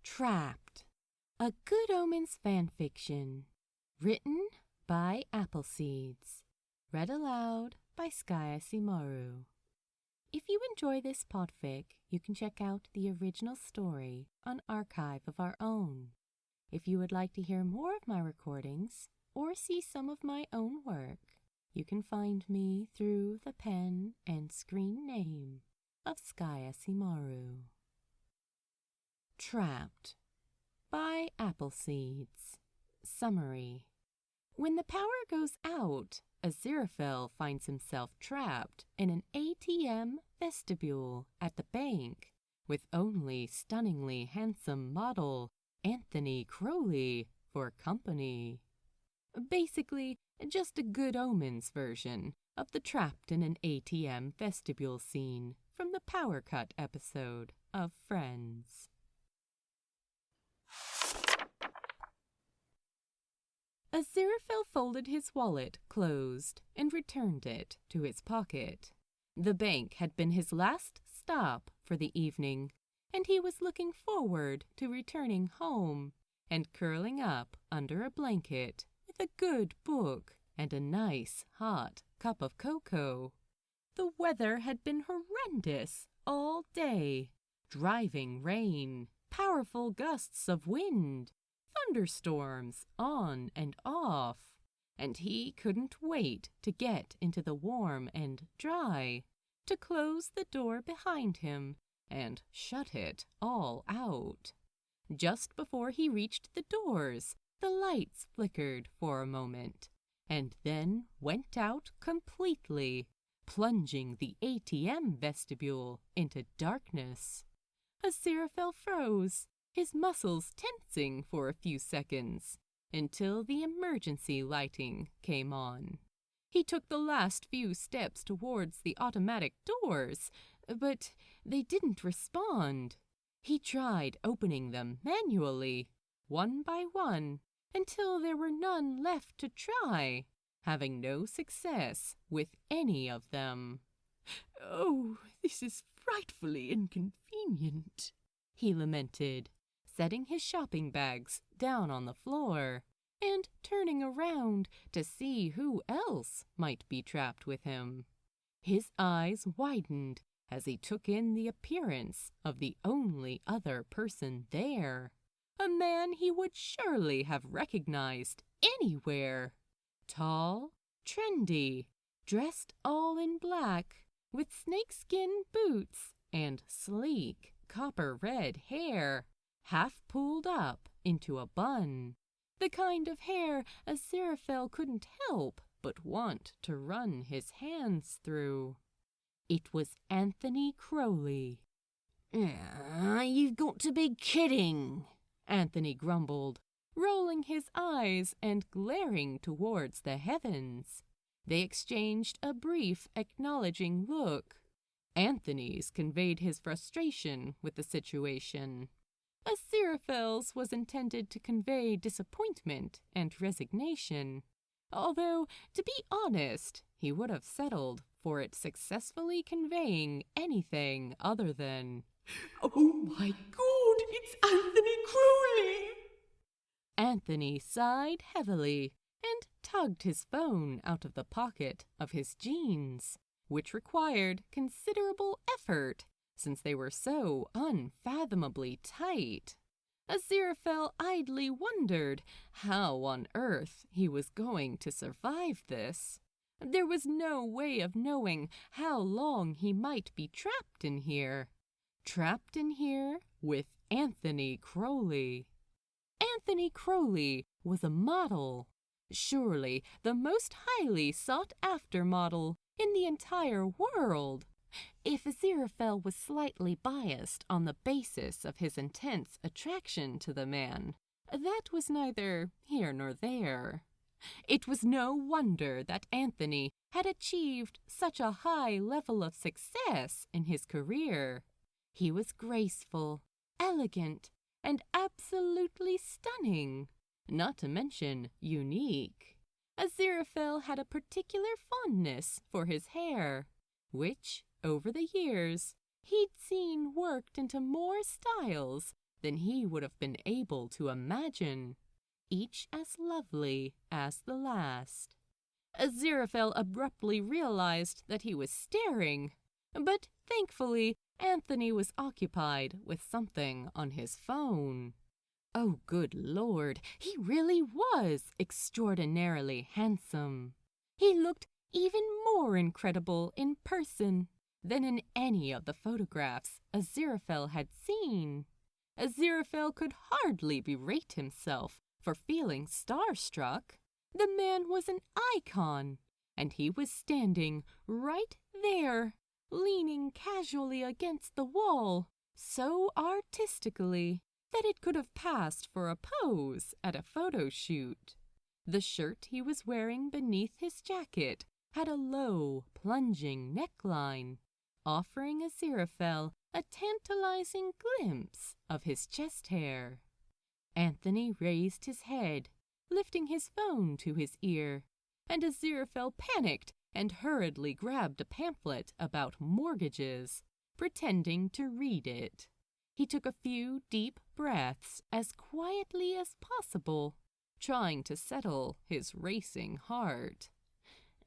Trapped, a Good Omens fanfiction, written by AppleSeeds, read aloud by SkyAsimaru. If you enjoy this podfic, you can check out the original story on Archive of Our Own. If you would like to hear more of my recordings or see some of my own work, you can find me through the pen and screen name of SkyAsimaru. Trapped by AppleSeeds. Summary. When the power goes out, Aziraphale finds himself trapped in an ATM vestibule at the bank with only stunningly handsome model Anthony Crowley for company. Basically, just a Good Omens version of the trapped in an ATM vestibule scene from the power cut episode of Friends. Aziraphale folded his wallet closed and returned it to his pocket. The bank had been his last stop for the evening, and he was looking forward to returning home and curling up under a blanket with a good book and a nice hot cup of cocoa. The weather had been horrendous all day. Driving rain, powerful gusts of wind, thunderstorms on and off, and he couldn't wait to get into the warm and dry, to close the door behind him and shut it all out. Just before he reached the doors, the lights flickered for a moment, and then went out completely, plunging the ATM vestibule into darkness. Aziraphale froze, his muscles tensing for a few seconds, until the emergency lighting came on. He took the last few steps towards the automatic doors, but they didn't respond. He tried opening them manually, one by one, until there were none left to try, having no success with any of them. "Oh, this is frightfully inconvenient," he lamented, setting his shopping bags down on the floor and turning around to see who else might be trapped with him. His eyes widened as he took in the appearance of the only other person there, a man he would surely have recognized anywhere. Tall, trendy, dressed all in black, with snakeskin boots and sleek copper-red hair, half pulled up into a bun, the kind of hair Aziraphale couldn't help but want to run his hands through. It was Anthony Crowley. "You've got to be kidding," Anthony grumbled, rolling his eyes and glaring towards the heavens. They exchanged a brief, acknowledging look. Anthony's conveyed his frustration with the situation. Aziraphale's was intended to convey disappointment and resignation, although, to be honest, he would have settled for it successfully conveying anything other than, "Oh my God, it's Anthony Crowley!" Anthony sighed heavily and tugged his phone out of the pocket of his jeans, which required considerable effort since they were so unfathomably tight. Aziraphale idly wondered how on earth he was going to survive this. There was no way of knowing how long he might be trapped in here. Trapped in here with Anthony Crowley. Anthony Crowley was a model. Surely the most highly sought-after model in the entire world. If Aziraphale was slightly biased on the basis of his intense attraction to the man, that was neither here nor there. It was no wonder that Anthony had achieved such a high level of success in his career. He was graceful, elegant, and absolutely stunning, not to mention unique. Aziraphale had a particular fondness for his hair, which, over the years, he'd seen worked into more styles than he would have been able to imagine, each as lovely as the last. Aziraphale abruptly realized that he was staring, but thankfully Anthony was occupied with something on his phone. Oh, good Lord, he really was extraordinarily handsome. He looked even more incredible in person than in any of the photographs Aziraphale had seen. Aziraphale could hardly berate himself for feeling starstruck. The man was an icon, and he was standing right there, leaning casually against the wall, so artistically that it could have passed for a pose at a photo shoot. The shirt he was wearing beneath his jacket had a low, plunging neckline, offering Aziraphale a tantalizing glimpse of his chest hair. Anthony raised his head, lifting his phone to his ear, and Aziraphale panicked and hurriedly grabbed a pamphlet about mortgages, pretending to read it. He took a few deep breaths as quietly as possible, trying to settle his racing heart.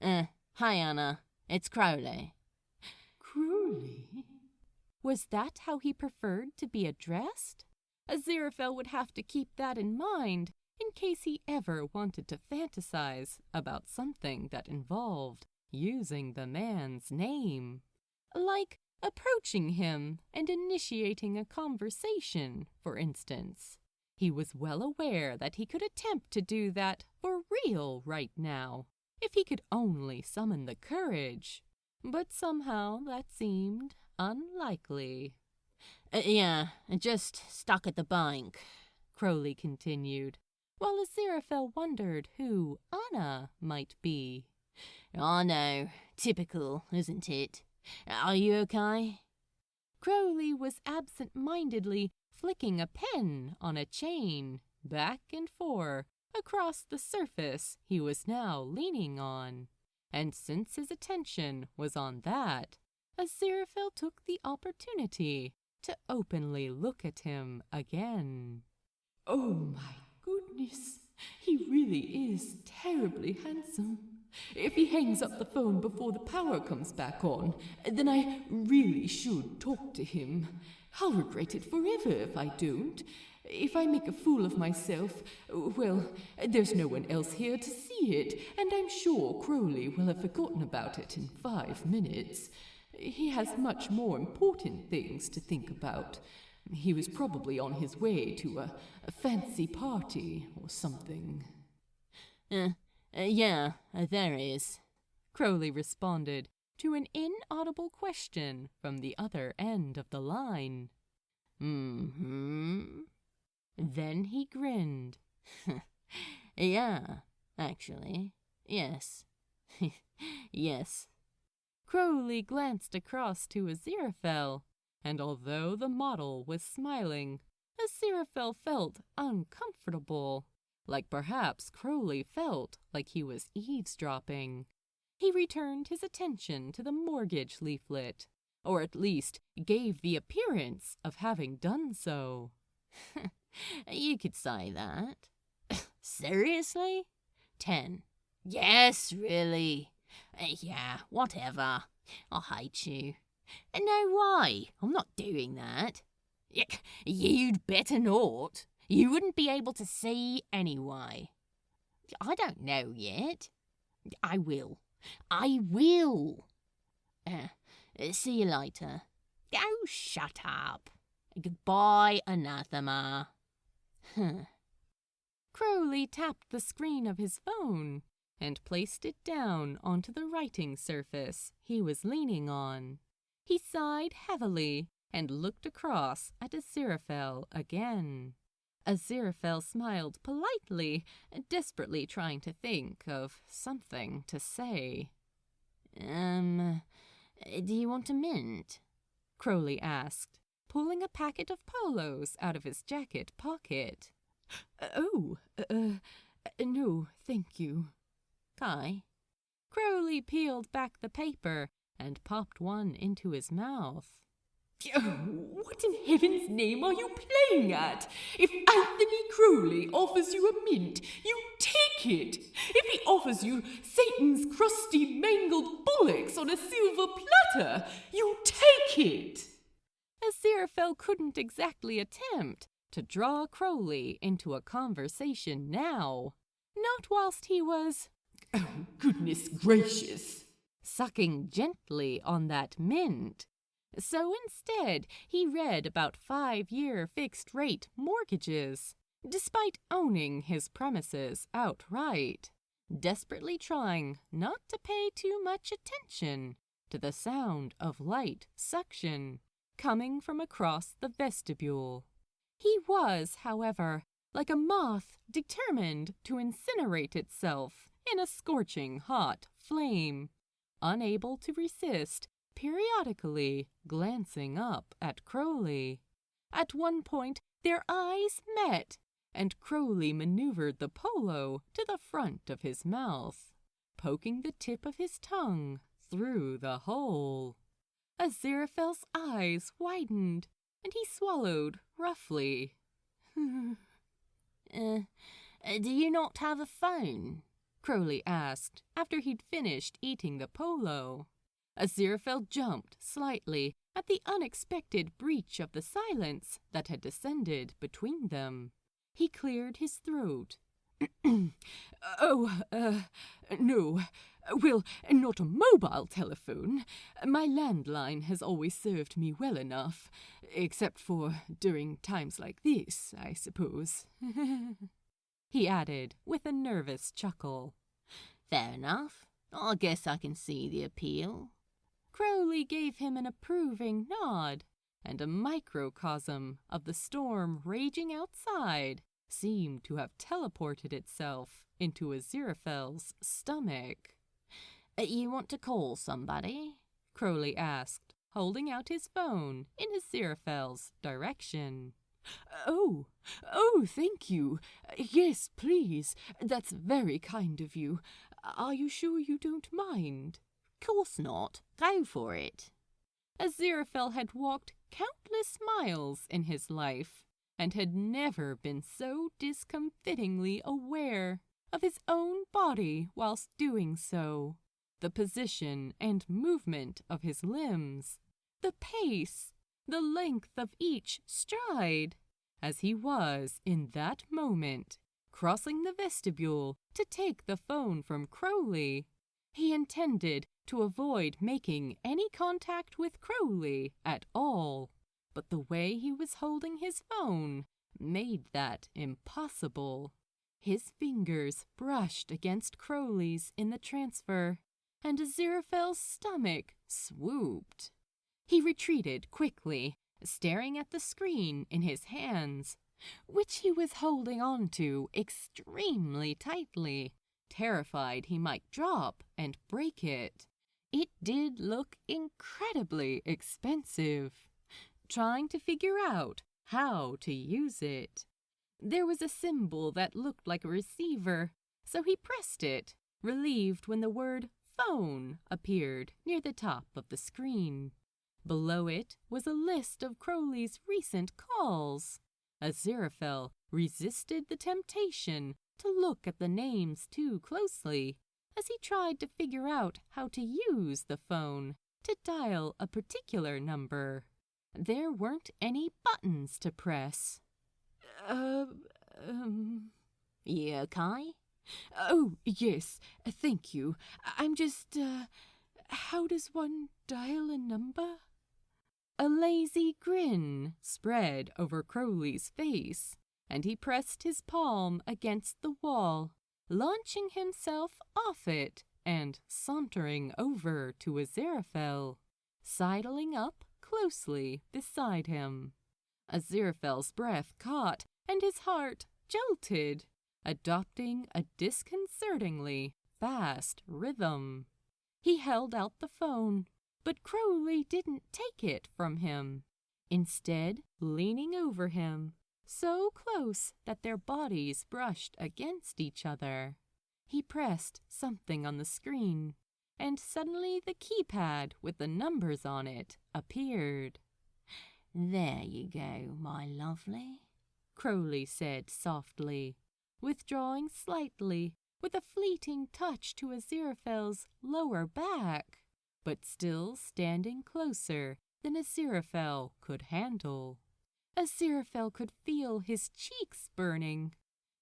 Hi, Anna. It's Crowley. Crowley? Was that how he preferred to be addressed? Aziraphale would have to keep that in mind in case he ever wanted to fantasize about something that involved using the man's name. Like approaching him and initiating a conversation, for instance. He was well aware that he could attempt to do that for real right now, if he could only summon the courage. But somehow that seemed unlikely. Yeah, just stuck at the bank, Crowley continued, while Aziraphale wondered who Anna might be. I know, typical, isn't it? Are you okay? Crowley was absent-mindedly flicking a pen on a chain, back and forth, across the surface he was now leaning on. And since his attention was on that, Aziraphale took the opportunity to openly look at him again. Oh my goodness, he really is terribly handsome. If he hangs up the phone before the power comes back on, then I really should talk to him. I'll regret it forever if I don't. If I make a fool of myself, well, there's no one else here to see it, and I'm sure Crowley will have forgotten about it in 5 minutes. He has much more important things to think about. He was probably on his way to a fancy party or something. Yeah, there is, Crowley responded to an inaudible question from the other end of the line. Mm-hmm. Then he grinned. Yeah, actually, yes. Yes. Crowley glanced across to Aziraphale, and although the model was smiling, Aziraphale felt uncomfortable, like perhaps Crowley felt like he was eavesdropping. He returned his attention to the mortgage leaflet, or at least gave the appearance of having done so. You could say that. Seriously? 10. Yes, really. Yeah, whatever. I hate you. No way. I'm not doing that. You'd better not. You wouldn't be able to see anyway. I don't know yet. I will. I will. See you later. Oh, shut up. Goodbye, anathema. Crowley tapped the screen of his phone and placed it down onto the writing surface he was leaning on. He sighed heavily and looked across at Aziraphale again. Aziraphale smiled politely, desperately trying to think of something to say. Do you want a mint? Crowley asked, pulling a packet of polos out of his jacket pocket. No, thank you. Kai? Crowley peeled back the paper and popped one into his mouth. Oh, what in heaven's name are you playing at? If Anthony Crowley offers you a mint, you take it. If he offers you Satan's crusty, mangled bullocks on a silver platter, you take it. Aziraphale couldn't exactly attempt to draw Crowley into a conversation now, not whilst he was, oh, goodness gracious, sucking gently on that mint. So instead, he read about 5-year fixed-rate mortgages, despite owning his premises outright, desperately trying not to pay too much attention to the sound of light suction coming from across the vestibule. He was, however, like a moth determined to incinerate itself in a scorching hot flame, unable to resist periodically glancing up at Crowley. At one point, their eyes met, and Crowley maneuvered the polo to the front of his mouth, poking the tip of his tongue through the hole. Aziraphale's eyes widened, and he swallowed roughly. Do you not have a phone? Crowley asked after he'd finished eating the polo. Aziraphale jumped slightly at the unexpected breach of the silence that had descended between them. He cleared his throat. No. Well, not a mobile telephone. My landline has always served me well enough, except for during times like this, I suppose. He added with a nervous chuckle. Fair enough. I guess I can see the appeal. Crowley gave him an approving nod, and a microcosm of the storm raging outside seemed to have teleported itself into Aziraphale's stomach. You want to call somebody? Crowley asked, holding out his phone in Aziraphale's direction. Oh, thank you. Yes, please. That's very kind of you. Are you sure you don't mind? Course not. Go for it. Aziraphale had walked countless miles in his life, and had never been so discomfitingly aware of his own body whilst doing so. The position and movement of his limbs, the pace, the length of each stride, as he was in that moment crossing the vestibule to take the phone from Crowley. He intended to avoid making any contact with Crowley at all, but the way he was holding his phone made that impossible. His fingers brushed against Crowley's in the transfer, and Aziraphale's stomach swooped. He retreated quickly, staring at the screen in his hands, which he was holding on to extremely tightly, terrified he might drop and break it. It did look incredibly expensive. Trying to figure out how to use it. There was a symbol that looked like a receiver, so he pressed it, relieved when the word phone appeared near the top of the screen. Below it was a list of Crowley's recent calls. Aziraphale resisted the temptation to look at the names too closely as he tried to figure out how to use the phone to dial a particular number. There weren't any buttons to press. You okay? Oh, yes, thank you. I'm just, how does one dial a number? A lazy grin spread over Crowley's face, and he pressed his palm against the wall, launching himself off it and sauntering over to Aziraphale, sidling up closely beside him. Aziraphale's breath caught and his heart jolted, adopting a disconcertingly fast rhythm. He held out the phone, but Crowley didn't take it from him, instead leaning over him, so close that their bodies brushed against each other. He pressed something on the screen, and suddenly the keypad with the numbers on it appeared. There you go, my lovely, Crowley said softly, withdrawing slightly with a fleeting touch to Aziraphale's lower back, but still standing closer than Aziraphale could handle. Aziraphale could feel his cheeks burning.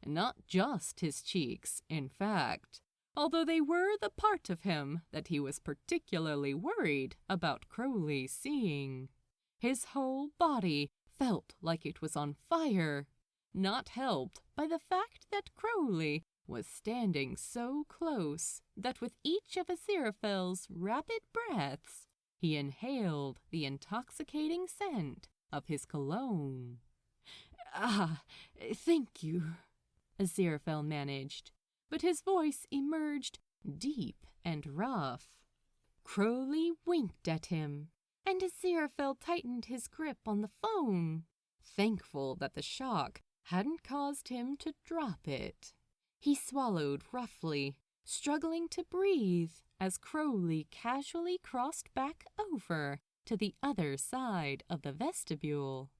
Not just his cheeks, in fact, although they were the part of him that he was particularly worried about Crowley seeing. His whole body felt like it was on fire, not helped by the fact that Crowley was standing so close that with each of Aziraphale's rapid breaths, he inhaled the intoxicating scent of his cologne. "Ah, thank you," Aziraphale managed, but his voice emerged deep and rough. Crowley winked at him, and Aziraphale tightened his grip on the phone, thankful that the shock hadn't caused him to drop it. He swallowed roughly, struggling to breathe as Crowley casually crossed back over to the other side of the vestibule.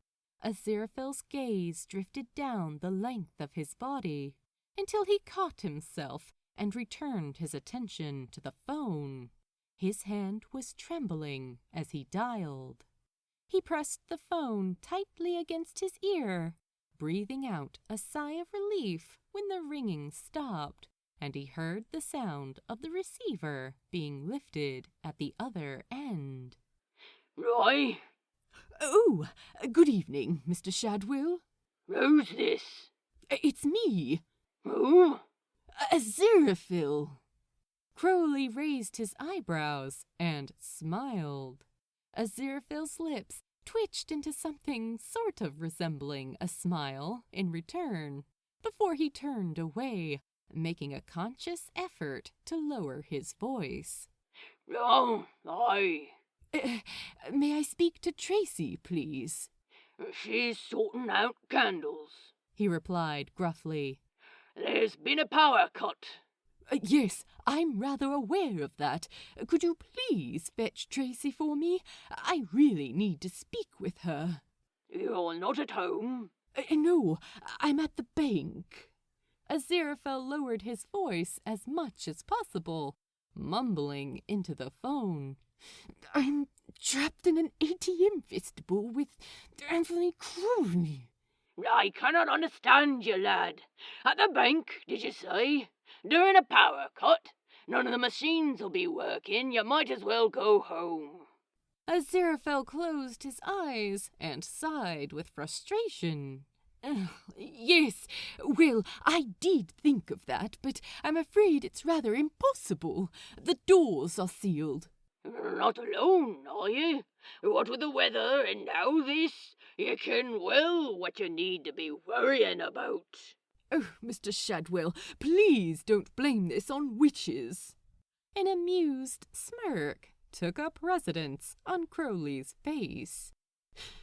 Aziraphale's gaze drifted down the length of his body until he caught himself and returned his attention to the phone. His hand was trembling as he dialed. He pressed the phone tightly against his ear, breathing out a sigh of relief when the ringing stopped, and he heard the sound of the receiver being lifted at the other end. Roy? "Oh, good evening, Mr. Shadwell." Who's this? "It's me, Who? Aziraphale." Crowley raised his eyebrows and smiled. Aziraphale's lips twitched into something sort of resembling a smile in return, before he turned away, making a conscious effort to lower his voice. Oh, aye. May I speak to Tracy, please?" She's sorting out candles. He replied gruffly. There's been a power cut. Yes, I'm rather aware of that. Could you please fetch Tracy for me? I really need to speak with her." You're not at home? No, I'm at the bank." Aziraphale lowered his voice as much as possible, mumbling into the phone. "I'm trapped in an ATM vestibule with Anthony Crowley." I cannot understand you, lad. At the bank, did you say? During a power cut? None of the machines will be working. You might as well go home. Aziraphale closed his eyes and sighed with frustration. Yes, well, I did think of that, but I'm afraid it's rather impossible. The doors are sealed." Not alone, are you? What with the weather and now this, you ken well what you need to be worrying about. "Oh, Mr. Shadwell, please don't blame this on witches." An amused smirk took up residence on Crowley's face.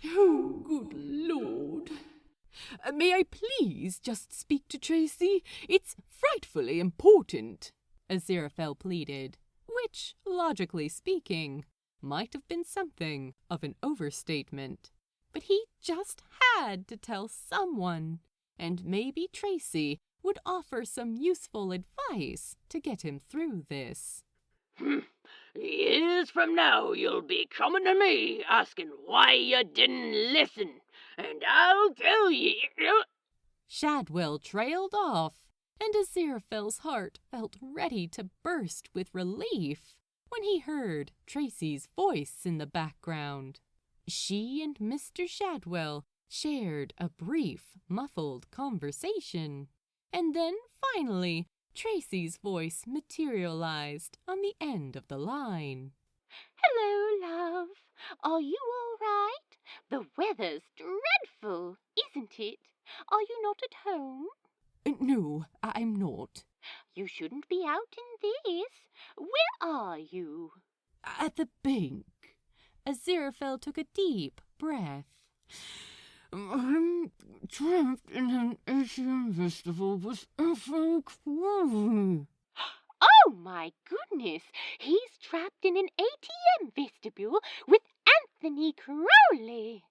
"Oh, good Lord. May I please just speak to Tracy? It's frightfully important," Aziraphale pleaded, which, logically speaking, might have been something of an overstatement. But he just had to tell someone, and maybe Tracy would offer some useful advice to get him through this. Years from now you'll be coming to me asking why you didn't listen, and I'll tell you. Shadwell trailed off, and Aziraphale's heart felt ready to burst with relief when he heard Tracy's voice in the background. She and Mr. Shadwell shared a brief, muffled conversation, and then finally Tracy's voice materialized on the end of the line. Hello, love. Are you all right? The weather's dreadful, isn't it? Are you not at home? "No, I'm not." You shouldn't be out in this. Where are you? "At the bank." Aziraphale took a deep breath. "I'm trapped in an ATM vestibule with Anthony Crowley." Oh, my goodness. He's trapped in an ATM vestibule with Anthony Crowley.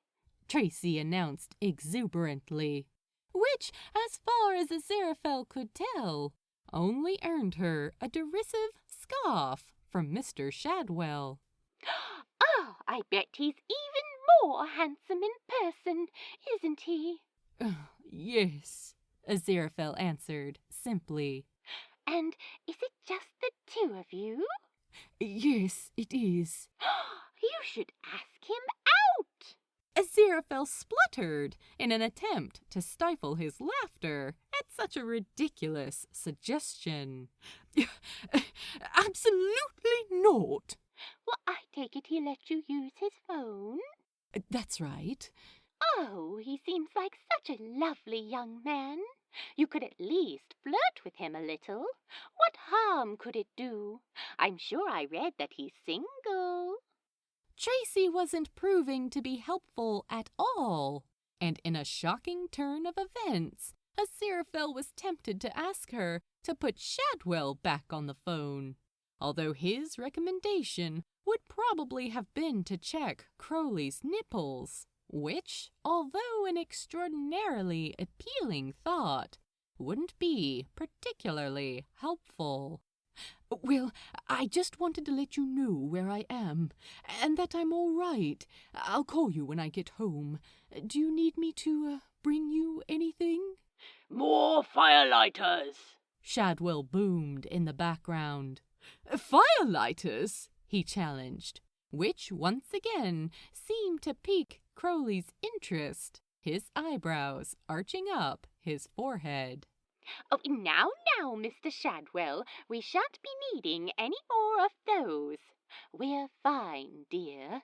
Tracy announced exuberantly, which, as far as Aziraphale could tell, only earned her a derisive scoff from Mr. Shadwell. Oh, I bet he's even more handsome in person, isn't he? Yes, Aziraphale answered simply. And is it just the two of you? yes, it is. You should ask him out. Aziraphale spluttered in an attempt to stifle his laughter at such a ridiculous suggestion. Absolutely not. Well, I take it he let you use his phone? That's right. Oh, he seems like such a lovely young man. You could at least flirt with him a little. What harm could it do? I'm sure I read that he's single. Tracy wasn't proving to be helpful at all, and in a shocking turn of events, Aziraphale was tempted to ask her to put Shadwell back on the phone, although his recommendation would probably have been to check Crowley's nipples, which, although an extraordinarily appealing thought, wouldn't be particularly helpful. Well, I just wanted to let you know where I am, and that I'm all right. I'll call you when I get home. Do you need me to bring you anything? More firelighters! Shadwell boomed in the background. Firelighters? He challenged, which once again seemed to pique Crowley's interest, his eyebrows arching up his forehead. Oh, now, Mr. Shadwell, we shan't be needing any more of those. We're fine, dear.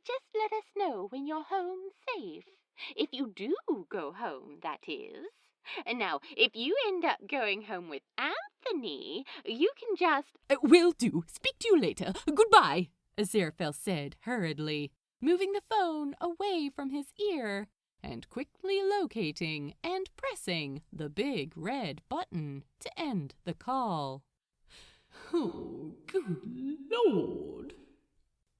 Just let us know when you're home safe. If you do go home, that is. Now, if you end up going home with Anthony, you can just... Will do. Speak to you later. Goodbye, Aziraphale said hurriedly, moving the phone away from his ear and quickly locating and pressing the big red button to end the call. Oh, good Lord.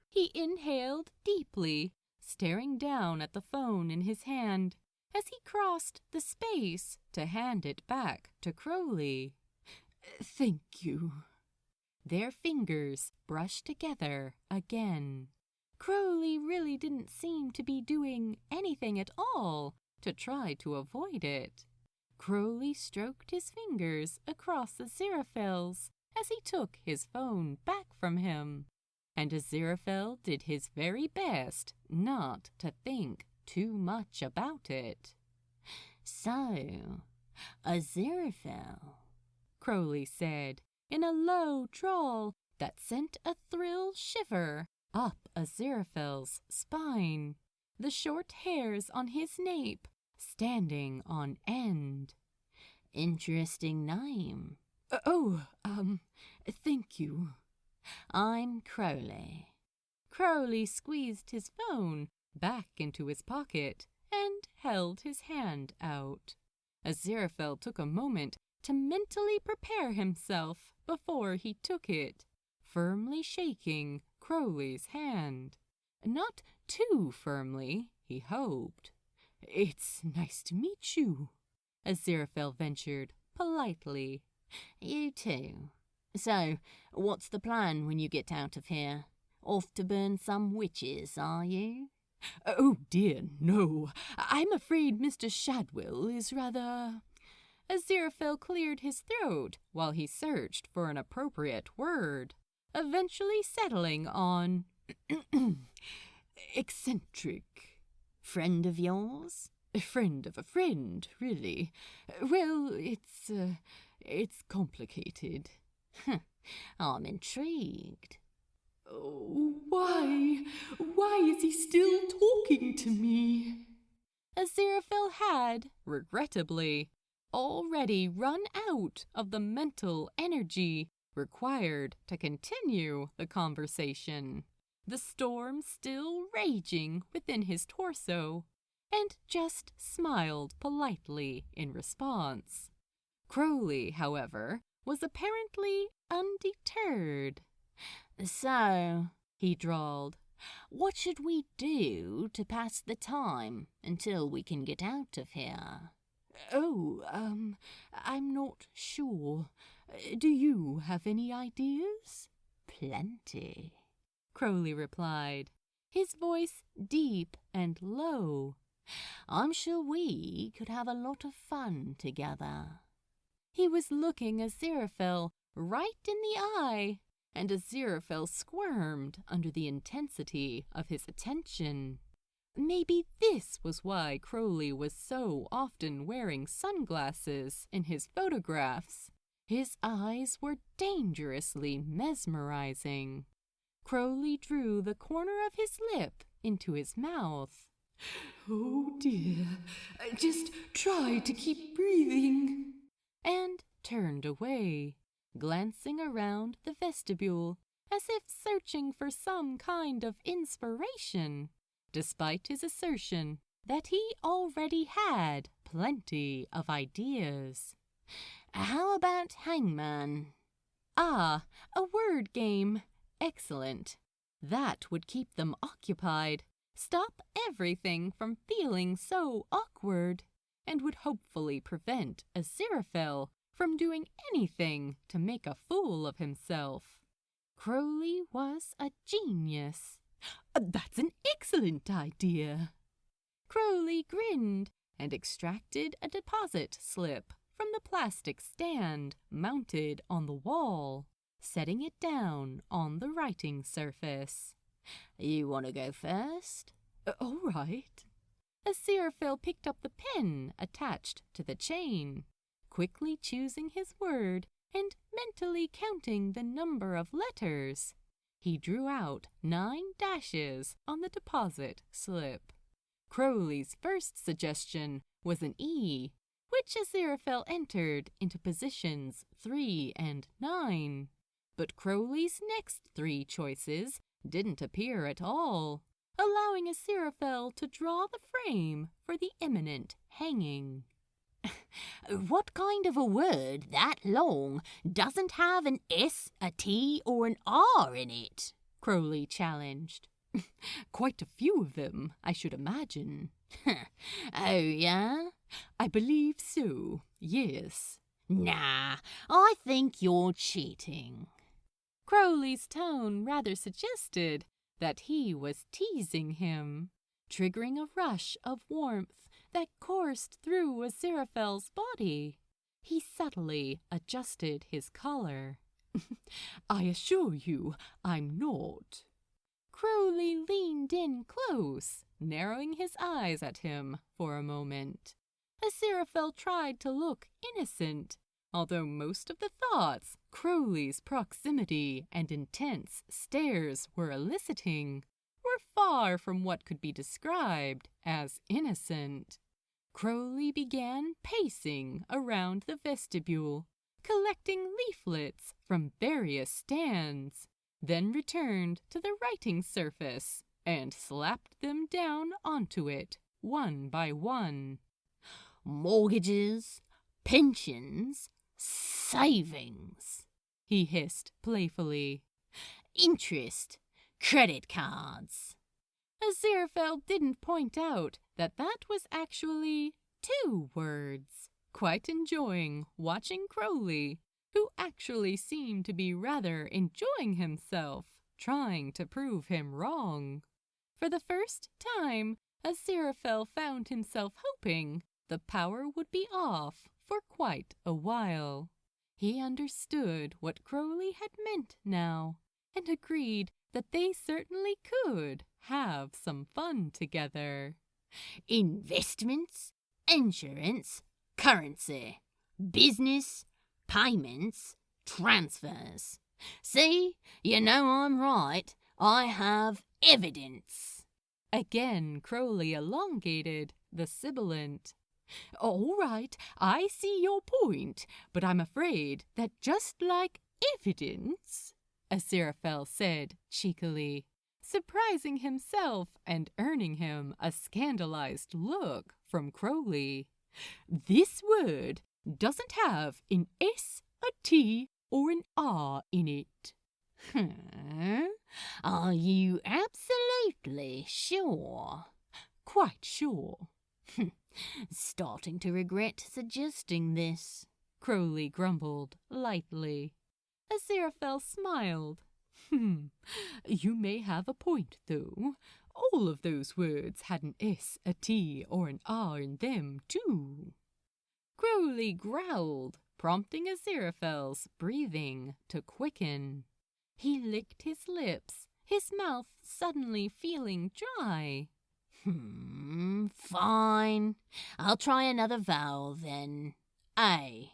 He inhaled deeply, staring down at the phone in his hand as he crossed the space to hand it back to Crowley. Thank you. Their fingers brushed together again. Crowley really didn't seem to be doing anything at all to try to avoid it. Crowley stroked his fingers across Aziraphale's as he took his phone back from him, and Aziraphale did his very best not to think too much about it. So, Aziraphale, Crowley said in a low drawl that sent a thrill shiver up Aziraphale's spine, the short hairs on his nape standing on end. Interesting name. Thank you. I'm Crowley. Crowley squeezed his phone back into his pocket and held his hand out. Aziraphale took a moment to mentally prepare himself before he took it, firmly shaking Crowley's hand. Not too firmly, he hoped. It's nice to meet you, Aziraphale ventured politely. You too. So, what's the plan when you get out of here? Off to burn some witches, are you? Oh dear, no. I'm afraid Mr. Shadwell is rather... Aziraphale cleared his throat while he searched for an appropriate word, eventually settling on eccentric. Friend of yours? A friend of a friend, really. Well, it's complicated. I'm intrigued. Oh, why? Why is he still talking to me? Aziraphale had, regrettably, already run out of the mental energy required to continue the conversation, the storm still raging within his torso, and just smiled politely in response. Crowley, however, was apparently undeterred. So, he drawled, What should we do to pass the time until we can get out of here? Oh, I'm not sure. Do you have any ideas? Plenty, Crowley replied, his voice deep and low. I'm sure we could have a lot of fun together. He was looking Aziraphale right in the eye, and Aziraphale squirmed under the intensity of his attention. Maybe this was why Crowley was so often wearing sunglasses in his photographs. His eyes were dangerously mesmerizing. Crowley drew the corner of his lip into his mouth. Oh dear, just try to keep breathing. And turned away, glancing around the vestibule as if searching for some kind of inspiration, despite his assertion that he already had plenty of ideas. How about hangman? Ah, a word game. Excellent. That would keep them occupied, stop everything from feeling so awkward, and would hopefully prevent Aziraphale from doing anything to make a fool of himself. Crowley was a genius. That's an excellent idea. Crowley grinned and extracted a deposit slip from the plastic stand mounted on the wall, setting it down on the writing surface. You want to go first? All right. Aziraphale picked up the pen attached to the chain, quickly choosing his word and mentally counting the number of letters. He drew out 9 dashes on the deposit slip. Crowley's first suggestion was an E, which Aziraphale entered into positions 3 and 9. But Crowley's next 3 choices didn't appear at all, allowing Aziraphale to draw the frame for the imminent hanging. What kind of a word that long doesn't have an S, a T, or an R in it? Crowley challenged. Quite a few of them, I should imagine. Oh, yeah? I believe so, yes. Nah, I think you're cheating. Crowley's tone rather suggested that he was teasing him, triggering a rush of warmth that coursed through Aziraphale's body. He subtly adjusted his collar. I assure you, I'm not. Crowley leaned in close, narrowing his eyes at him for a moment. Aziraphale tried to look innocent, although most of the thoughts Crowley's proximity and intense stares were eliciting were far from what could be described as innocent. Crowley began pacing around the vestibule, collecting leaflets from various stands, then returned to the writing surface and slapped them down onto it, one by one. Mortgages, pensions, savings, he hissed playfully. Interest, credit cards. Aziraphale didn't point out that was actually 2 words, quite enjoying watching Crowley, who actually seemed to be rather enjoying himself, trying to prove him wrong. For the first time, Aziraphale found himself hoping the power would be off for quite a while. He understood what Crowley had meant now, and agreed that they certainly could have some fun together. Investments, insurance, currency, business, payments, transfers. See, you know I'm right. I have evidence. Again Crowley elongated the sibilant. All right, I see your point, but I'm afraid that just like evidence, Aziraphale said cheekily, surprising himself and earning him a scandalized look from Crowley. This word doesn't have an S, a T, or an R in it. Are you absolutely sure? Quite sure. Starting to regret suggesting this, Crowley grumbled lightly. Aziraphale smiled. You may have a point, though. All of those words had an S, a T, or an R in them, too. Crowley growled, prompting Aziraphale's breathing to quicken. He licked his lips, his mouth suddenly feeling dry. Fine. I'll try another vowel then. A.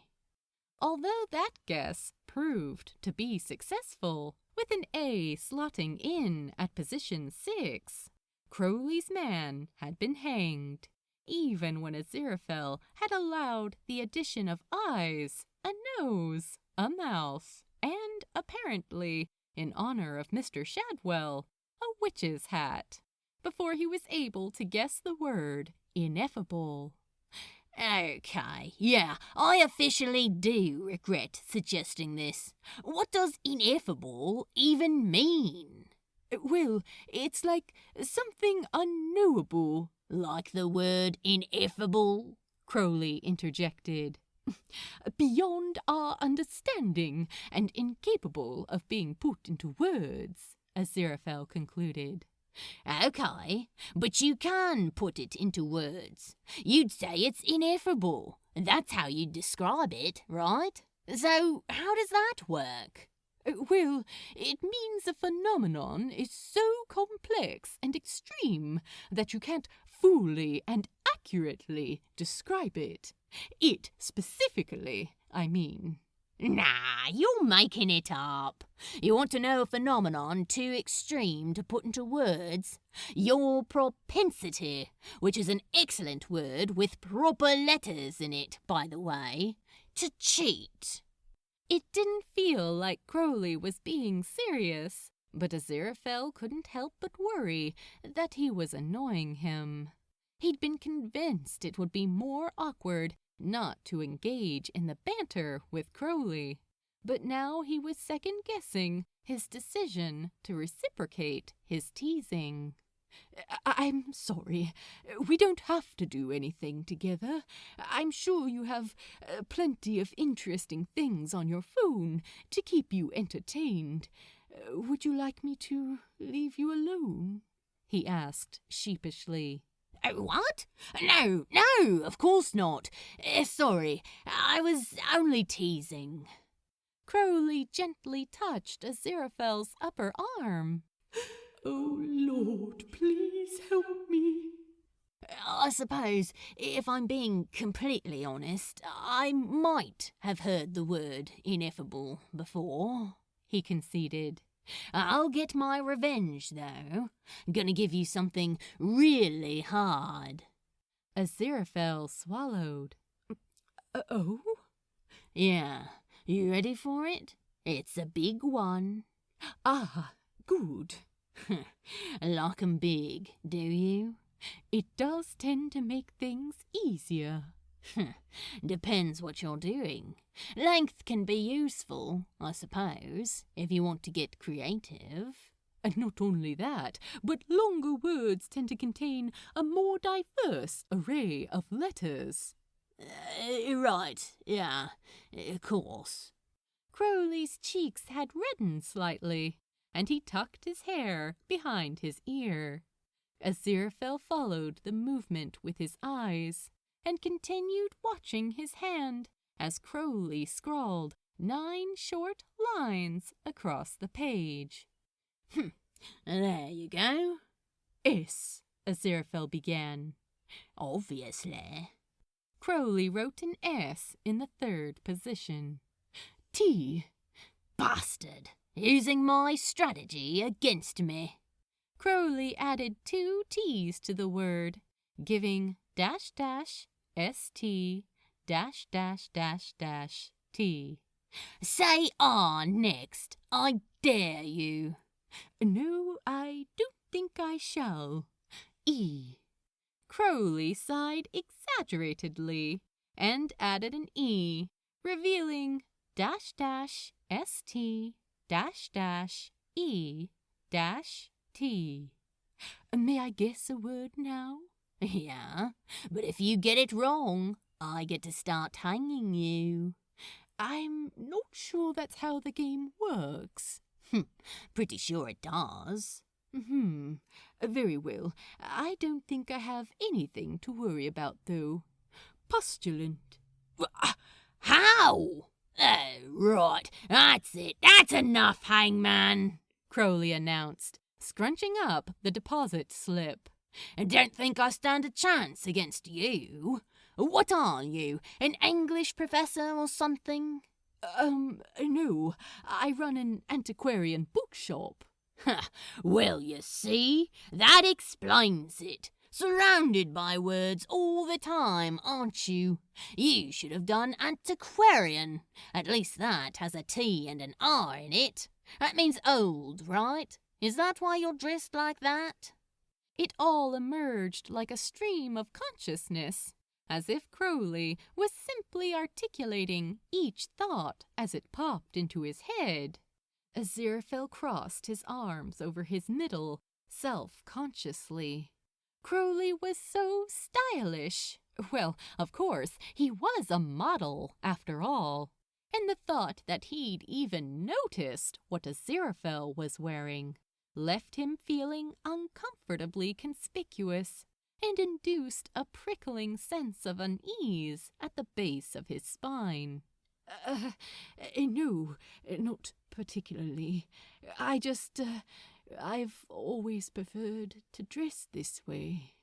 Although that guess proved to be successful, with an A slotting in at position 6, Crowley's man had been hanged, even when Aziraphale had allowed the addition of eyes, a nose, a mouth, and, apparently, in honor of Mr. Shadwell, a witch's hat, before he was able to guess the word ineffable. Okay, yeah, I officially do regret suggesting this. What does ineffable even mean? Well, it's like something unknowable. Like the word ineffable? Crowley interjected. Beyond our understanding and incapable of being put into words, Aziraphale concluded. Okay, but you can put it into words. You'd say it's ineffable. That's how you'd describe it, right? So how does that work? Well, it means a phenomenon is so complex and extreme that you can't fully and accurately describe it. It specifically, I mean. Nah, you're making it up. You want to know a phenomenon too extreme to put into words? Your propensity, which is an excellent word with proper letters in it, by the way, to cheat. It didn't feel like Crowley was being serious, but Aziraphale couldn't help but worry that he was annoying him. He'd been convinced it would be more awkward not to engage in the banter with Crowley, but now he was second-guessing his decision to reciprocate his teasing. I'm sorry. We don't have to do anything together. I'm sure you have plenty of interesting things on your phone to keep you entertained. Would you like me to leave you alone? He asked sheepishly. What? No, of course not. Sorry, I was only teasing. Crowley gently touched Aziraphale's upper arm. Oh, Lord, please help me. I suppose, if I'm being completely honest, I might have heard the word ineffable before, he conceded. I'll get my revenge, though. Gonna give you something really hard. Aziraphale swallowed. Oh? Yeah, you ready for it? It's a big one. Ah, good. Like 'em big, do you? It does tend to make things easier. Depends what you're doing. Length can be useful, I suppose, if you want to get creative. And not only that, but longer words tend to contain a more diverse array of letters. Right, yeah, of course. Crowley's cheeks had reddened slightly, and he tucked his hair behind his ear. Aziraphale followed the movement with his eyes and continued watching his hand as Crowley scrawled 9 short lines across the page. There you go. S, Aziraphale began. Obviously. Crowley wrote an S in the 3rd position. T. Bastard! Using my strategy against me. Crowley added 2 T's to the word, giving --st --T. Say R next. I dare you. No, I don't think I shall. E. Crowley sighed exaggeratedly and added an E, revealing --St _E_T. May I guess a word now? Yeah, but if you get it wrong, I get to start hanging you. I'm not sure that's how the game works. Pretty sure it does. Very well. I don't think I have anything to worry about, though. Postulant. How? Right, that's it. That's enough, hangman, Crowley announced, scrunching up the deposit slip. And don't think I stand a chance against you. What are you, an English professor or something? No. I run an antiquarian bookshop. Well, you see, that explains it. Surrounded by words all the time, aren't you? You should have done antiquarian. At least that has a T and an R in it. That means old, right? Is that why you're dressed like that? It all emerged like a stream of consciousness, as if Crowley was simply articulating each thought as it popped into his head. Aziraphale crossed his arms over his middle, self-consciously. Crowley was so stylish. Well, of course, he was a model, after all. And the thought that he'd even noticed what Aziraphale was wearing left him feeling uncomfortably conspicuous and induced a prickling sense of unease at the base of his spine. No, not particularly. I've always preferred to dress this way,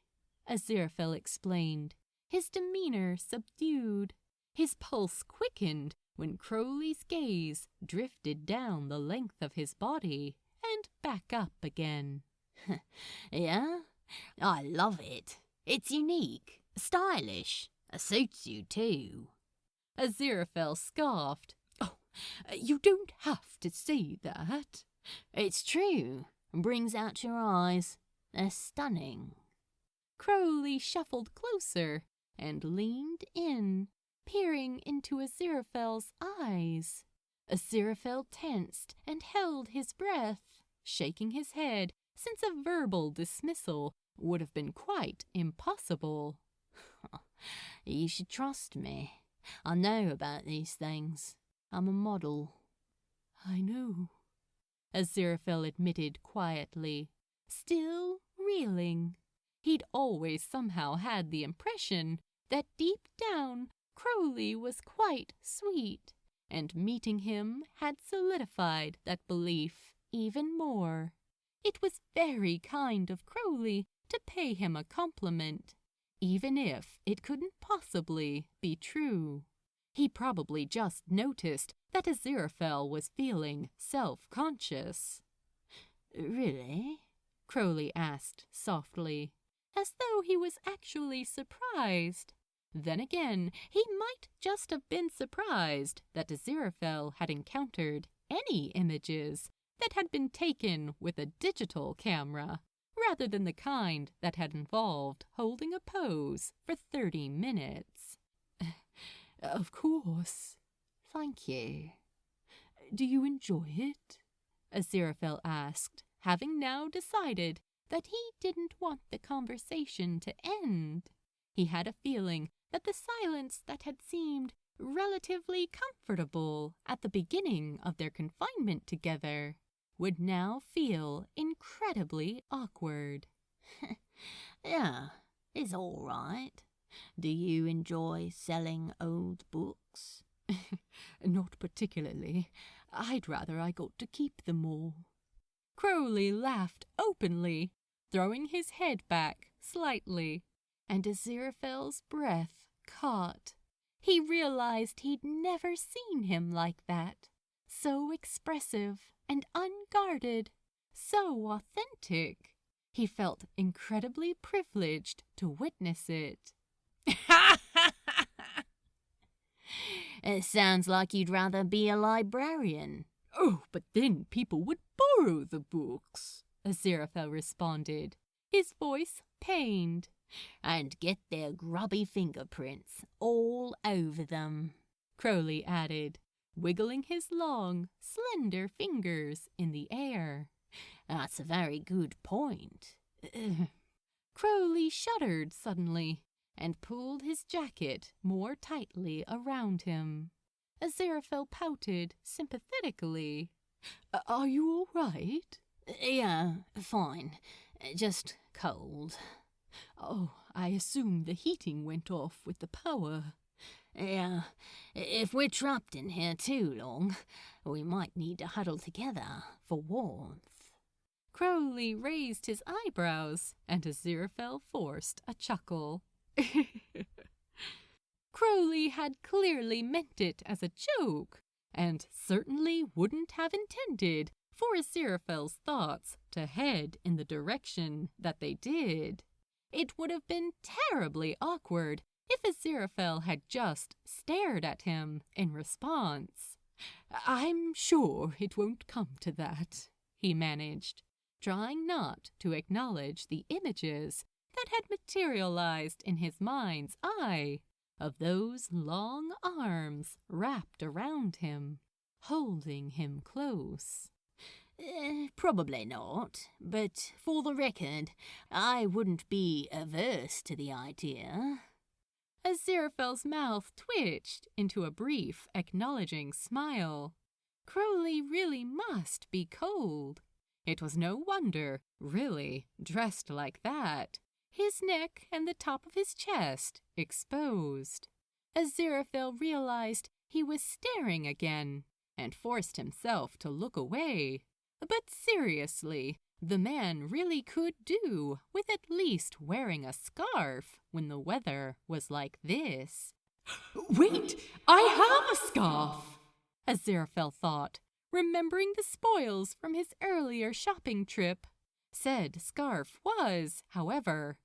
Aziraphale explained, his demeanor subdued. His pulse quickened when Crowley's gaze drifted down the length of his body and back up again. Yeah? I love it. It's unique, stylish. Suits you too. Aziraphale scoffed. Oh, you don't have to say that. It's true. Brings out your eyes. They're stunning. Crowley shuffled closer and leaned in, peering into Aziraphale's eyes. Aziraphale tensed and held his breath, shaking his head, since a verbal dismissal would have been quite impossible. You should trust me. I know about these things. I'm a model. I know, Aziraphale admitted quietly, still reeling. He'd always somehow had the impression that deep down Crowley was quite sweet, and meeting him had solidified that belief even more. It was very kind of Crowley to pay him a compliment, even if it couldn't possibly be true. He probably just noticed that Aziraphale was feeling self-conscious. Really? Crowley asked softly, as though he was actually surprised. Then again, he might just have been surprised that Aziraphale had encountered any images that had been taken with a digital camera, rather than the kind that had involved holding a pose for 30 minutes. Of course. Thank you. Do you enjoy it? Aziraphale asked, having now decided that he didn't want the conversation to end. He had a feeling that the silence that had seemed relatively comfortable at the beginning of their confinement together would now feel incredibly awkward. Yeah, it's all right. Do you enjoy selling old books? Not particularly. I'd rather I got to keep them all. Crowley laughed openly, throwing his head back slightly, and Aziraphale's breath caught. He realized he'd never seen him like that, so expressive and unguarded, so authentic. He felt incredibly privileged to witness it. It sounds like you'd rather be a librarian. Oh, but then people would borrow the books, Aziraphale responded, his voice pained. And get their grubby fingerprints all over them, Crowley added, wiggling his long, slender fingers in the air. That's a very good point. Crowley shuddered suddenly and pulled his jacket more tightly around him. Aziraphale pouted sympathetically. Are you all right? Yeah, fine. Just cold. Oh, I assume the heating went off with the power. Yeah, if we're trapped in here too long, we might need to huddle together for warmth. Crowley raised his eyebrows, and Aziraphale forced a chuckle. Crowley had clearly meant it as a joke, and certainly wouldn't have intended for Aziraphale's thoughts to head in the direction that they did. It would have been terribly awkward if Aziraphale had just stared at him in response. I'm sure it won't come to that, he managed, trying not to acknowledge the images that had materialized in his mind's eye of those long arms wrapped around him, holding him close. Probably not, but for the record, I wouldn't be averse to the idea. Aziraphale's mouth twitched into a brief, acknowledging smile. Crowley really must be cold. It was no wonder, really, dressed like that, his neck and the top of his chest exposed. Aziraphale realized he was staring again and forced himself to look away. But seriously, the man really could do with at least wearing a scarf when the weather was like this. Wait, I have a scarf, Aziraphale thought, remembering the spoils from his earlier shopping trip. Said scarf was, however,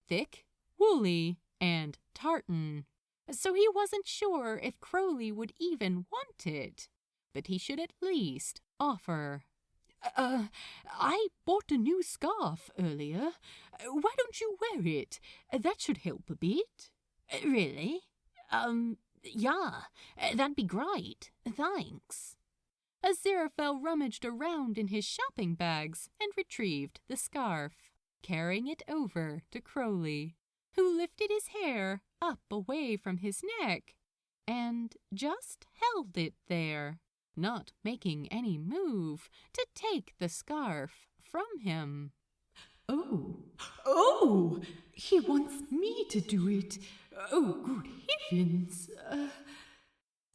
thick, woolly, and tartan, so he wasn't sure if Crowley would even want it, but he should at least offer. I bought a new scarf earlier. Why don't you wear it? That should help a bit. Really? Yeah, that'd be great. Thanks. Aziraphale rummaged around in his shopping bags and retrieved the scarf, carrying it over to Crowley, who lifted his hair up away from his neck and just held it there, not making any move to take the scarf from him. Oh, he wants me to do it. Oh, good heavens.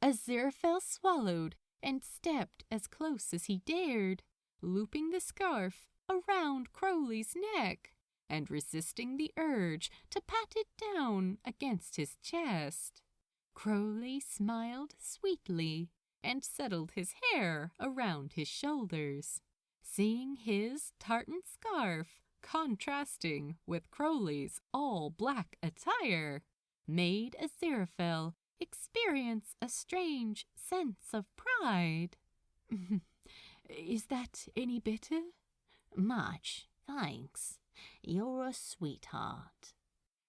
Aziraphale swallowed and stepped as close as he dared, looping the scarf around Crowley's neck and resisting the urge to pat it down against his chest. Crowley smiled sweetly and settled his hair around his shoulders, seeing his tartan scarf contrasting with Crowley's all-black attire, made Aziraphale experience a strange sense of pride. Is that any better? Much, thanks. You're a sweetheart.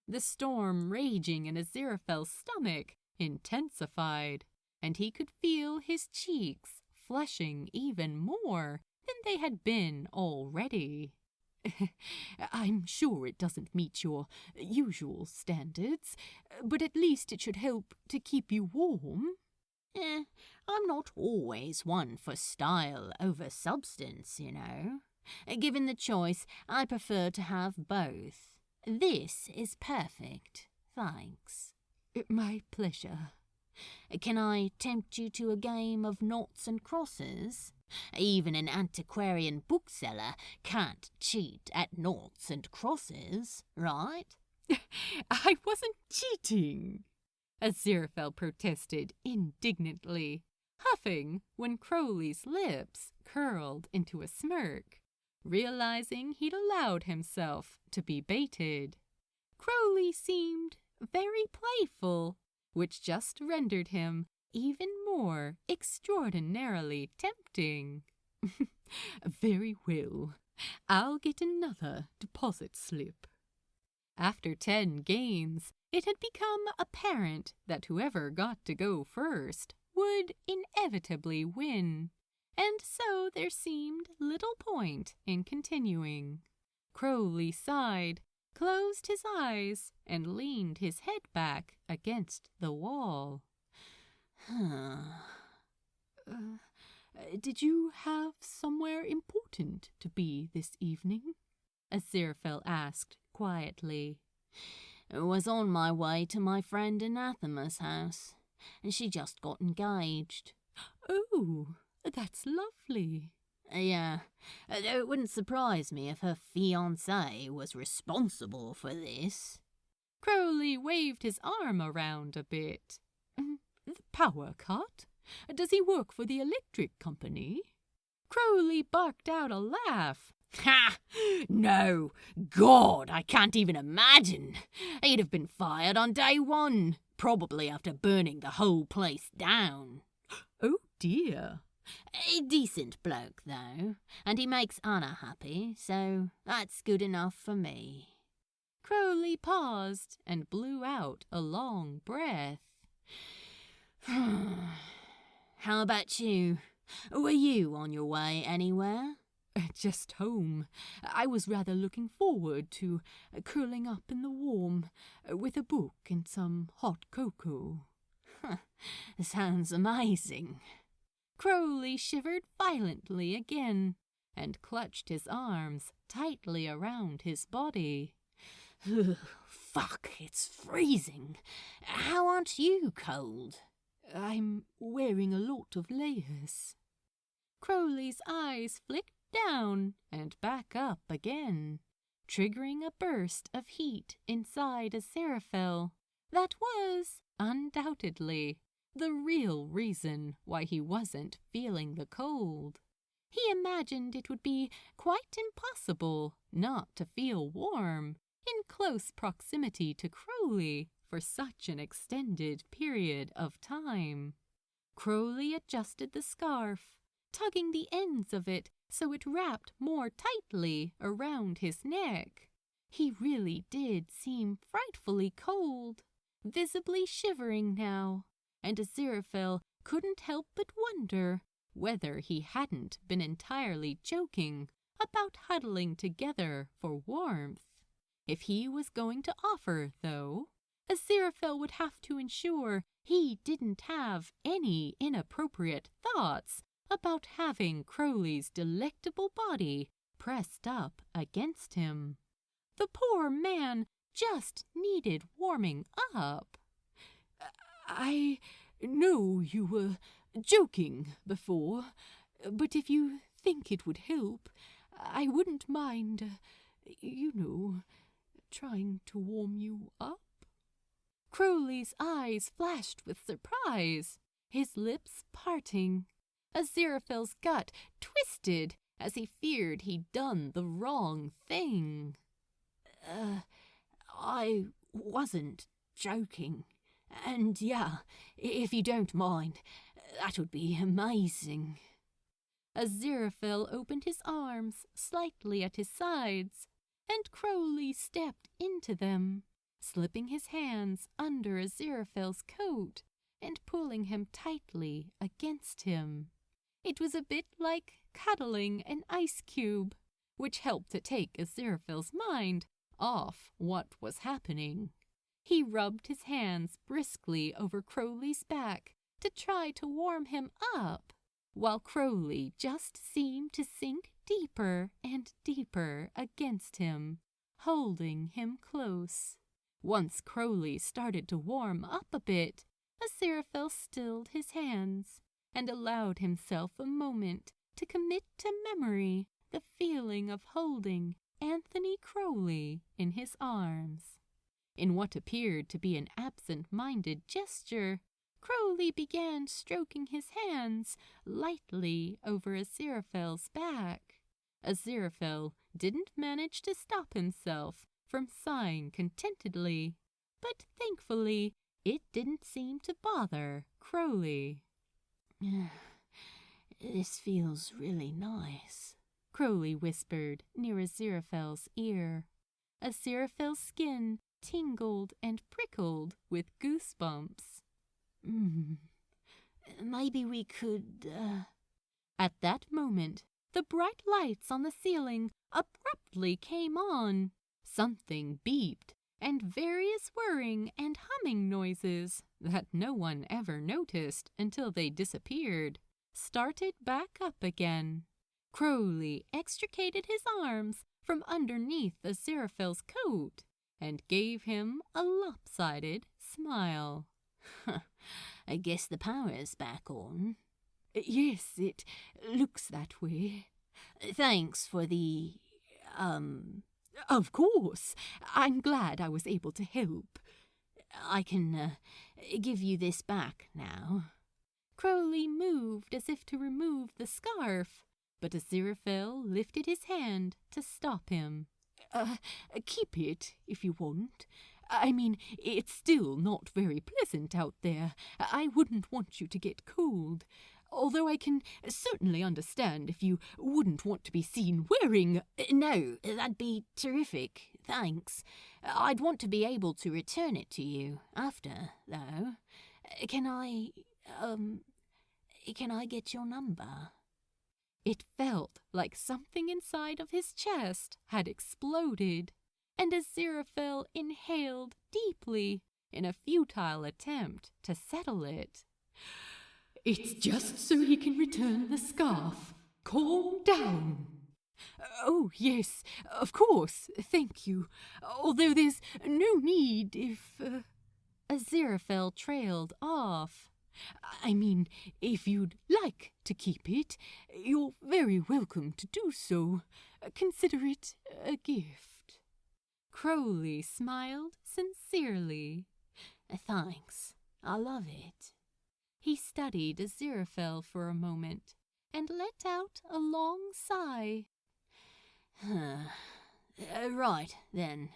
The storm raging in Aziraphale's stomach intensified, and he could feel his cheeks flushing even more than they had been already. I'm sure it doesn't meet your usual standards, but at least it should help to keep you warm. I'm not always one for style over substance, you know. Given the choice, I prefer to have both. This is perfect, thanks. My pleasure. Can I tempt you to a game of noughts and crosses? Even an antiquarian bookseller can't cheat at noughts and crosses, right? I wasn't cheating, Aziraphale protested indignantly, huffing when Crowley's lips curled into a smirk, realizing he'd allowed himself to be baited. Crowley seemed very playful, which just rendered him even more extraordinarily tempting. Very well. I'll get another deposit slip. After 10 games, it had become apparent that whoever got to go first would inevitably win, and so there seemed little point in continuing. Crowley sighed, closed his eyes, and leaned his head back against the wall. Did you have somewhere important to be this evening? Aziraphale asked quietly. Was on my way to my friend Anathema's house, and she just got engaged. Oh, that's lovely. Yeah, though it wouldn't surprise me if her fiancé was responsible for this. Crowley waved his arm around a bit. The power cut? Does he work for the electric company? Crowley barked out a laugh. Ha! No! God, I can't even imagine. He'd have been fired on day one, probably after burning the whole place down. Oh dear. A decent bloke, though, and he makes Anna happy, so that's good enough for me. Crowley paused and blew out a long breath. How about you? Were you on your way anywhere? Just home. I was rather looking forward to curling up in the warm with a book and some hot cocoa. Sounds amazing. Crowley shivered violently again and clutched his arms tightly around his body. Fuck, it's freezing. How aren't you cold? I'm wearing a lot of layers. Crowley's eyes flicked down and back up again, triggering a burst of heat inside Aziraphale that was, undoubtedly, the real reason why he wasn't feeling the cold. He imagined it would be quite impossible not to feel warm in close proximity to Crowley for such an extended period of time. Crowley adjusted the scarf, tugging the ends of it so it wrapped more tightly around his neck. He really did seem frightfully cold, visibly shivering now, and Aziraphale couldn't help but wonder whether he hadn't been entirely joking about huddling together for warmth. If he was going to offer, though, Aziraphale would have to ensure he didn't have any inappropriate thoughts about having Crowley's delectable body pressed up against him. The poor man just needed warming up. I know you were joking before, but if you think it would help, I wouldn't mind, trying to warm you up. Crowley's eyes flashed with surprise, his lips parting. Aziraphale's gut twisted as he feared he'd done the wrong thing. I wasn't joking. And yeah, if you don't mind, that would be amazing. Aziraphale opened his arms slightly at his sides, and Crowley stepped into them, slipping his hands under Aziraphale's coat and pulling him tightly against him. It was a bit like cuddling an ice cube, which helped to take Aziraphale's mind off what was happening. He rubbed his hands briskly over Crowley's back to try to warm him up, while Crowley just seemed to sink deeper and deeper against him, holding him close. Once Crowley started to warm up a bit, Aziraphale stilled his hands and allowed himself a moment to commit to memory the feeling of holding Anthony Crowley in his arms. In what appeared to be an absent-minded gesture, Crowley began stroking his hands lightly over Aziraphale's back. Aziraphale didn't manage to stop himself from sighing contentedly, but thankfully it didn't seem to bother Crowley. This feels really nice, Crowley whispered near Aziraphale's ear. Aziraphale's skin tingled and prickled with goosebumps. Maybe we could, At that moment, the bright lights on the ceiling abruptly came on. Something beeped, and various whirring and humming noises that no one ever noticed until they disappeared started back up again. Crowley extricated his arms from underneath Aziraphale's coat and gave him a lopsided smile. I guess the power's back on. Yes, it looks that way. Thanks for the, Of course. I'm glad I was able to help. I can, give you this back now. Crowley moved as if to remove the scarf, but Aziraphale lifted his hand to stop him. Keep it, if you want. I mean, it's still not very pleasant out there. I wouldn't want you to get cold. Although I can certainly understand if you wouldn't want to be seen wearing... No, that'd be terrific, thanks. I'd want to be able to return it to you after, though. Can I get your number? It felt like something inside of his chest had exploded, and Aziraphale inhaled deeply in a futile attempt to settle it. It's just so he can return the scarf. Calm down. Oh, yes, of course, thank you. Although there's no need if... Aziraphale trailed off. I mean, if you'd like to keep it, you're very welcome to do so. Consider it a gift. Crowley smiled sincerely. Thanks, I love it. He studied Aziraphale for a moment and let out a long sigh. Right, then.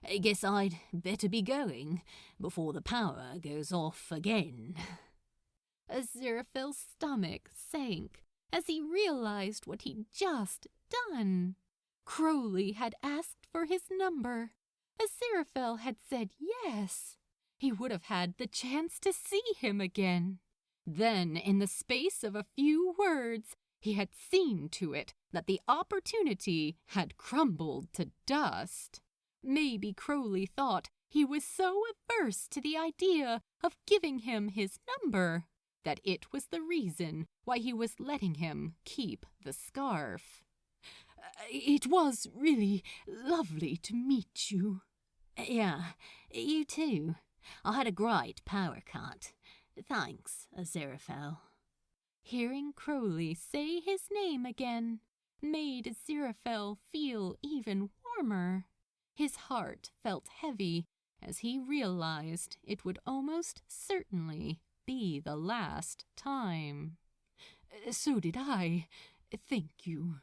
I guess I'd better be going before the power goes off again. Aziraphale's stomach sank as he realized what he'd just done. Crowley had asked for his number. Aziraphale had said yes. He would have had the chance to see him again. Then, in the space of a few words, he had seen to it that the opportunity had crumbled to dust. Maybe Crowley thought he was so averse to the idea of giving him his number that it was the reason why he was letting him keep the scarf. It was really lovely to meet you. Yeah, you too. I had a great power cut. Thanks, Aziraphale. Hearing Crowley say his name again made Aziraphale feel even warmer. His heart felt heavy as he realized it would almost certainly be the last time. So did I. Thank you.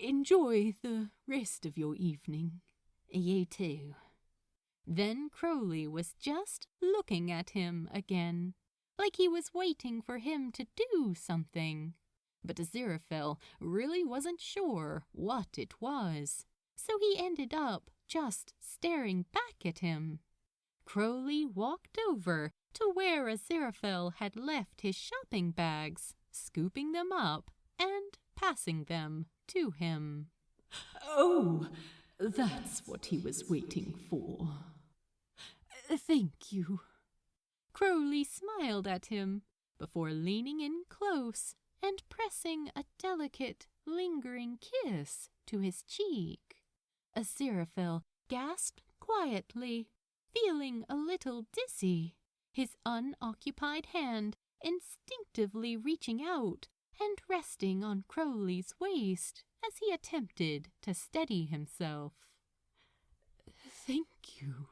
Enjoy the rest of your evening. You too. Then Crowley was just looking at him again, like he was waiting for him to do something. But Aziraphale really wasn't sure what it was, so he ended up just staring back at him. Crowley walked over to where Aziraphale had left his shopping bags, scooping them up and passing them to him. Oh, that's what he was waiting for. Thank you. Crowley smiled at him before leaning in close and pressing a delicate, lingering kiss to his cheek. Aziraphale gasped quietly, feeling a little dizzy, his unoccupied hand instinctively reaching out and resting on Crowley's waist as he attempted to steady himself. Thank you,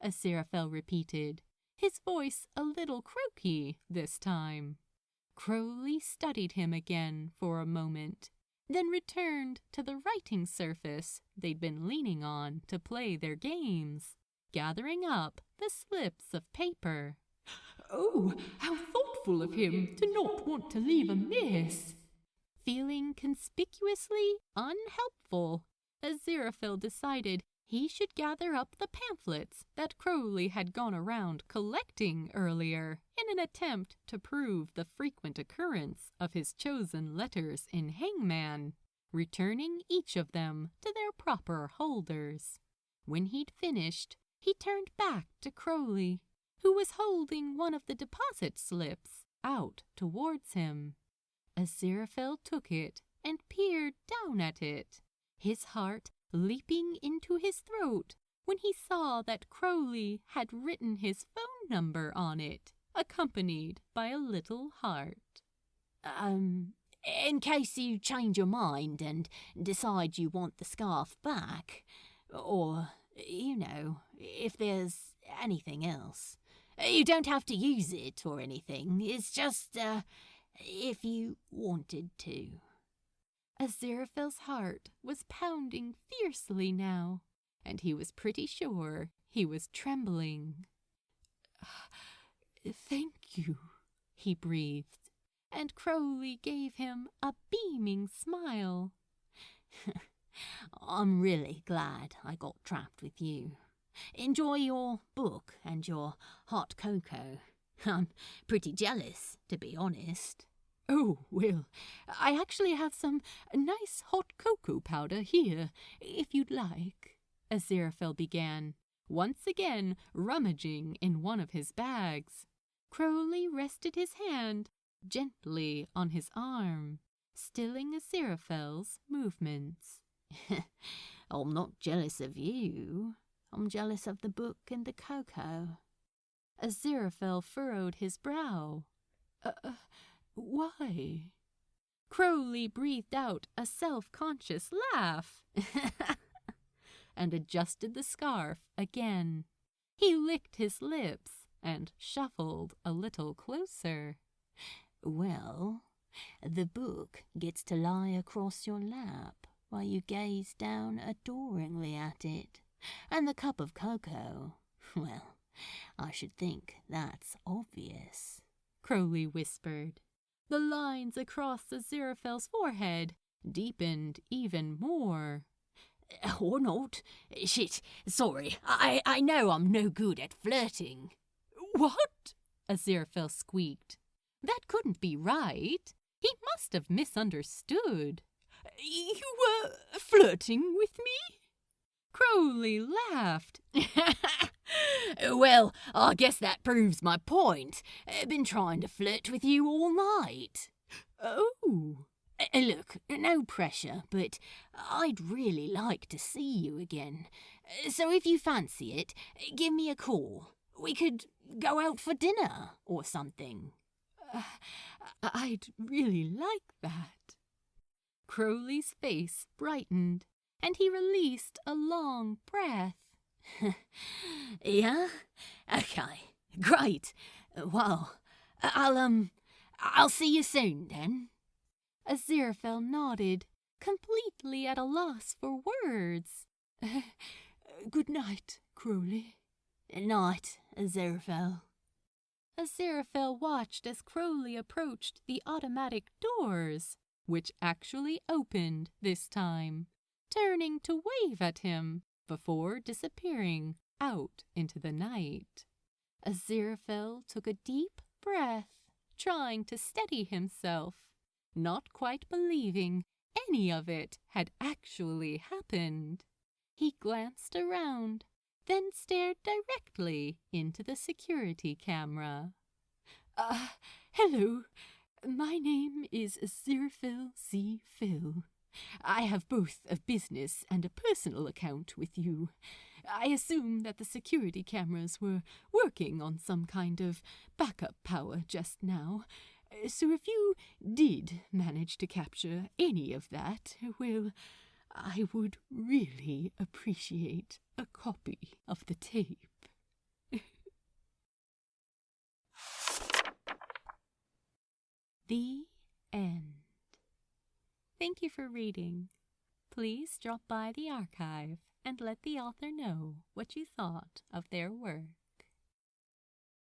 Aziraphale repeated, his voice a little croaky this time. Crowley studied him again for a moment, then returned to the writing surface they'd been leaning on to play their games, gathering up the slips of paper. Oh, how thoughtful of him to not want to leave a mess. Feeling conspicuously unhelpful, Aziraphale decided he should gather up the pamphlets that Crowley had gone around collecting earlier in an attempt to prove the frequent occurrence of his chosen letters in Hangman, returning each of them to their proper holders. When he'd finished, he turned back to Crowley, who was holding one of the deposit slips out towards him. Aziraphale took it and peered down at it, his heart leaping into his throat when he saw that Crowley had written his phone number on it, accompanied by a little heart. In case you change your mind and decide you want the scarf back, or, if there's anything else. You don't have to use it or anything, it's just, if you wanted to. Aziraphale's heart was pounding fiercely now, and he was pretty sure he was trembling. Thank you, he breathed, and Crowley gave him a beaming smile. I'm really glad I got trapped with you. Enjoy your book and your hot cocoa. I'm pretty jealous, to be honest. Oh, well, I actually have some nice hot cocoa powder here, if you'd like, Aziraphale began, once again rummaging in one of his bags. Crowley rested his hand gently on his arm, stilling Aziraphale's movements. I'm not jealous of you. I'm jealous of the book and the cocoa. Aziraphale furrowed his brow. Why? Crowley breathed out a self-conscious laugh and adjusted the scarf again. He licked his lips and shuffled a little closer. Well, the book gets to lie across your lap while you gaze down adoringly at it. And the cup of cocoa, well, I should think that's obvious, Crowley whispered. The lines across Aziraphale's forehead deepened even more. Or not. Shit, sorry, I know I'm no good at flirting. What? Aziraphale squeaked. That couldn't be right. He must have misunderstood. You were flirting with me? Crowley laughed. Well, I guess that proves my point. Been trying to flirt with you all night. Oh. Look, no pressure, but I'd really like to see you again. So if you fancy it, give me a call. We could go out for dinner or something. I'd really like that. Crowley's face brightened, and he released a long breath. Yeah? Okay, great. Well, I'll see you soon then. Aziraphale nodded, completely at a loss for words. Good night, Crowley. Night, Aziraphale. Aziraphale watched as Crowley approached the automatic doors, which actually opened this time, turning to wave at him before disappearing out into the night. Aziraphale took a deep breath, trying to steady himself, not quite believing any of it had actually happened. He glanced around, then stared directly into the security camera. Hello. My name is Aziraphale C. Phil. I have both a business and a personal account with you. I assume that the security cameras were working on some kind of backup power just now. So if you did manage to capture any of that, well, I would really appreciate a copy of the tape. The end. Thank you for reading. Please drop by the archive and let the author know what you thought of their work.